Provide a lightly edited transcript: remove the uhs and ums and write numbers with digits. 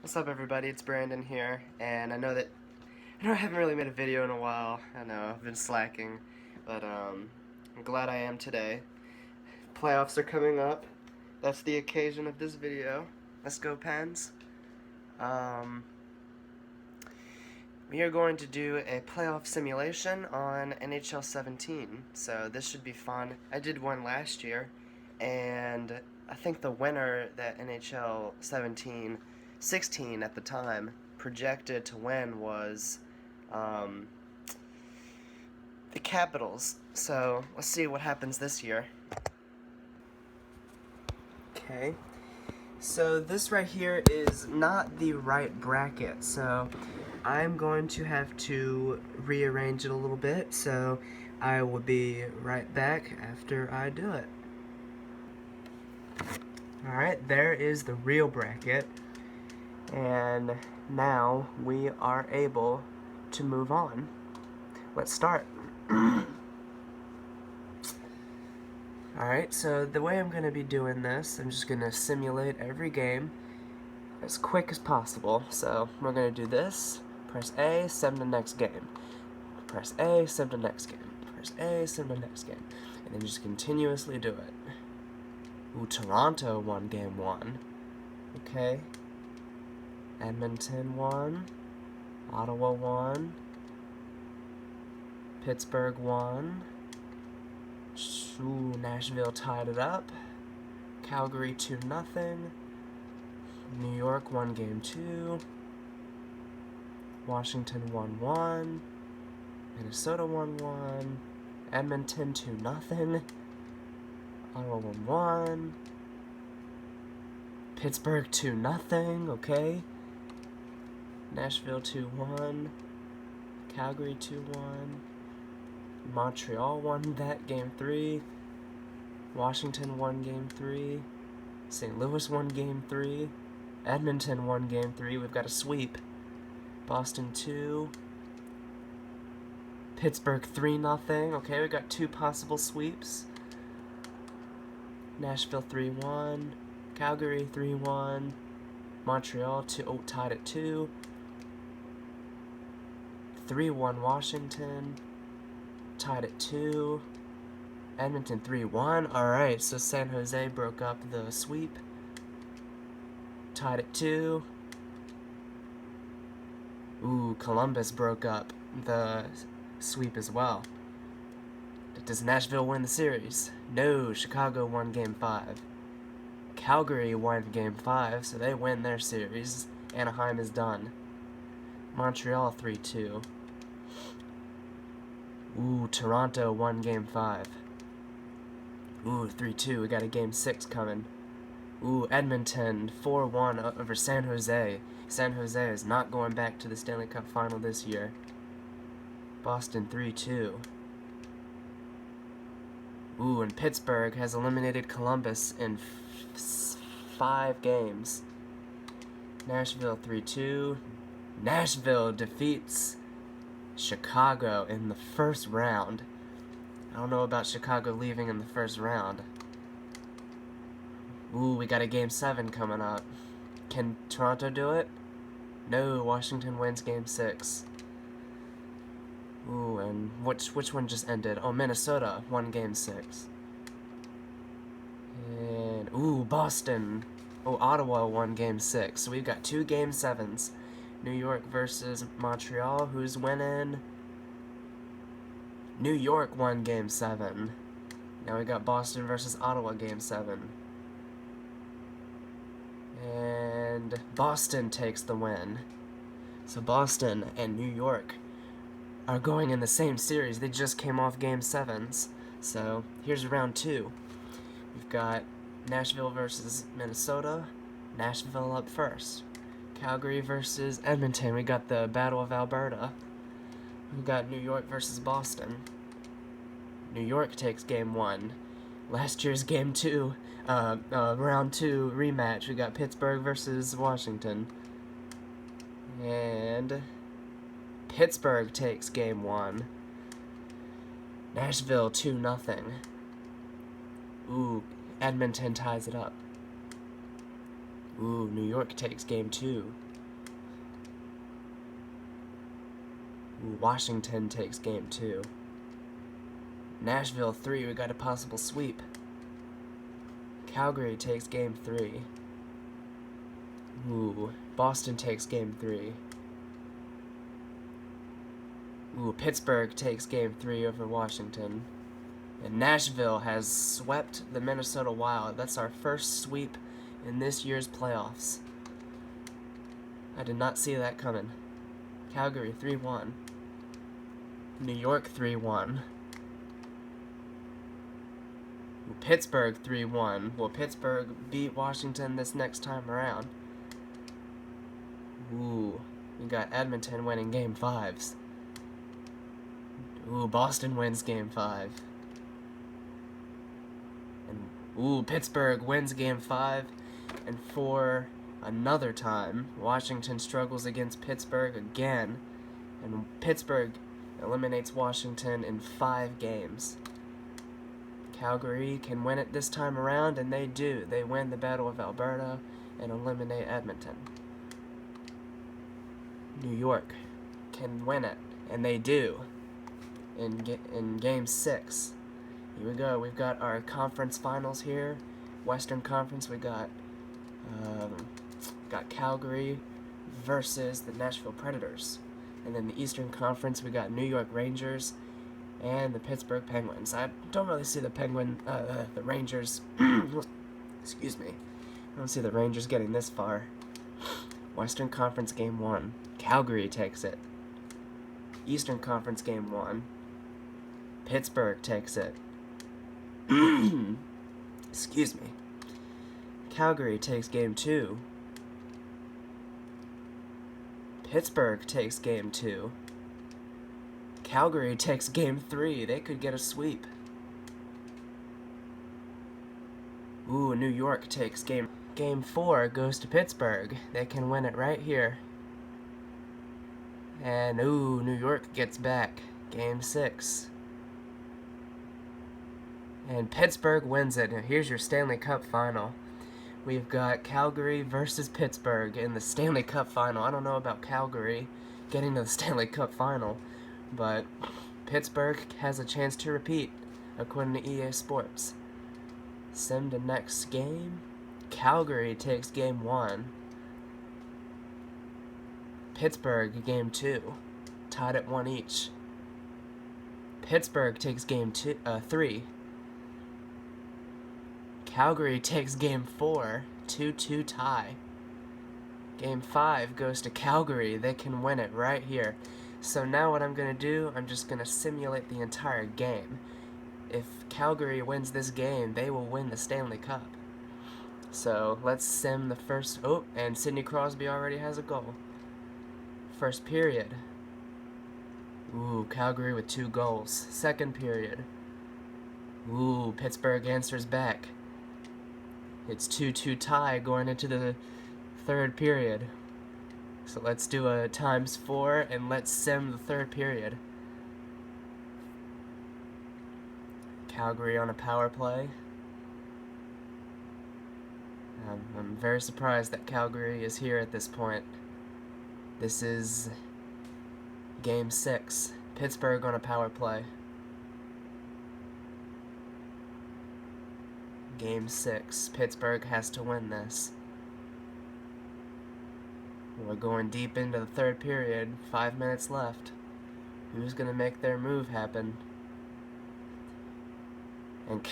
What's up, everybody? It's Brandon here, and I know I haven't really made a video in a while. I know I've been slacking, but I'm glad I am today. Playoffs are coming up. That's the occasion of this video. Let's go, Pens. Um, we are going to do a playoff simulation on NHL 17, so this should be fun. I did one last year, and I think the winner that NHL 16 at the time projected to win was the Capitals. So let's see what happens this year. Okay, so this right here is not the right bracket, so I'm going to have to rearrange it a little bit, so I will be right back after I do it. Alright, there is the real bracket, and now we are able to move on. Let's start. Alright, so the way I'm going to be doing this, I'm just going to simulate every game as quick as possible. So we're going to do this, press A, send to next game. Press A, send to next game. Press A, send to next game. And then just continuously do it. Ooh, Toronto won game 1. Okay. Edmonton won. Ottawa won. Pittsburgh won. Ooh, Nashville tied it up. Calgary 2-0. New York won game 2. Washington 1-1. Minnesota 1-1. Edmonton 2-0. Ottawa 1-1. Pittsburgh 2-0. Okay. Nashville 2-1. Calgary 2-1. Montreal won that game 3. Washington won game 3. St. Louis won game 3. Edmonton won game 3. We've got a sweep. Boston 2. Pittsburgh 3-0. Okay, we got 2 possible sweeps. Nashville 3-1. Calgary 3-1. Montreal tied at 2. 3-1 Washington. Tied at 2. Edmonton 3-1. Alright, so San Jose broke up the sweep. Tied at 2. Ooh, Columbus broke up the sweep as well. Does Nashville win the series? No, Chicago won game 5. Calgary won game 5, so they win their series. Anaheim is done. Montreal 3-2. Ooh, Toronto won game 5. Ooh, 3-2. We got a game 6 coming. Ooh, Edmonton 4-1 over San Jose. San Jose is not going back to the Stanley Cup final this year. Boston 3-2. Ooh, and Pittsburgh has eliminated Columbus in 5 games. Nashville 3-2. Nashville defeats Chicago in the first round. I don't know about Chicago leaving in the first round. Ooh, we got a game 7 coming up. Can Toronto do it? No, Washington wins game 6. Ooh, and which one just ended? Oh, Minnesota won game 6. And ooh, Boston. Oh, Ottawa won game 6. So we've got 2 game 7s. New York versus Montreal. Who's winning? New York won game 7. Now we got Boston versus Ottawa game 7. And Boston takes the win. So Boston and New York are going in the same series. They just came off game 7s. So here's round 2. We've got Nashville versus Minnesota. Nashville up first. Calgary versus Edmonton. We got the Battle of Alberta. We got New York versus Boston. New York takes game 1. Last year's game 2, round 2 rematch. We got Pittsburgh versus Washington. And Pittsburgh takes game 1. Nashville 2-0. Ooh, Edmonton ties it up. Ooh, New York takes game 2. Ooh, Washington takes game 2. Nashville 3, we got a possible sweep. Calgary takes game 3. Ooh, Boston takes game 3. Ooh, Pittsburgh takes game 3 over Washington. And Nashville has swept the Minnesota Wild. That's our first sweep in this year's playoffs. I did not see that coming. Calgary 3-1. New York 3-1. Pittsburgh 3-1. Will Pittsburgh beat Washington this next time around? Ooh, we got Edmonton winning game 5s. Ooh, Boston wins game 5. And ooh, Pittsburgh wins game 5. And for another time, Washington struggles against Pittsburgh again. And Pittsburgh eliminates Washington in 5 games. Calgary can win it this time around, and they do. They win the Battle of Alberta and eliminate Edmonton. New York can win it, and they do. In Game 6. Here we go. We've got our conference finals here. Western Conference, we got Calgary versus the Nashville Predators. And then the Eastern Conference, we got New York Rangers and the Pittsburgh Penguins. I don't really see the Rangers, excuse me, I don't see the Rangers getting this far. Western Conference Game 1, Calgary takes it. Eastern Conference Game 1, Pittsburgh takes it. Excuse me. Calgary takes Game 2. Pittsburgh takes Game 2. Calgary takes Game 3. They could get a sweep. Ooh, New York takes Game 4, goes to Pittsburgh. They can win it right here. And ooh, New York gets back. Game 6. And Pittsburgh wins it. Now here's your Stanley Cup final. We've got Calgary versus Pittsburgh in the Stanley Cup final. I don't know about Calgary getting to the Stanley Cup final, but Pittsburgh has a chance to repeat, according to EA Sports. Send to next game. Calgary takes Game 1. Pittsburgh Game 2. Tied at 1 each. Pittsburgh takes Game 3. Calgary takes Game 4. 2-2 tie. Game 5 goes to Calgary. They can win it right here. So now what I'm going to do, I'm just going to simulate the entire game. If Calgary wins this game, they will win the Stanley Cup. So let's sim the first... Oh, and Sidney Crosby already has a goal. First period. Ooh, Calgary with 2 goals. Second period. Ooh, Pittsburgh answers back. It's 2-2 tie going into the third period. So let's do a ×4 and let's sim the third period. Calgary on a power play. I'm very surprised that Calgary is here at this point. This is Game 6. Pittsburgh on a power play. Game 6. Pittsburgh has to win this. We're going deep into the third period. 5 minutes left. Who's going to make their move happen? And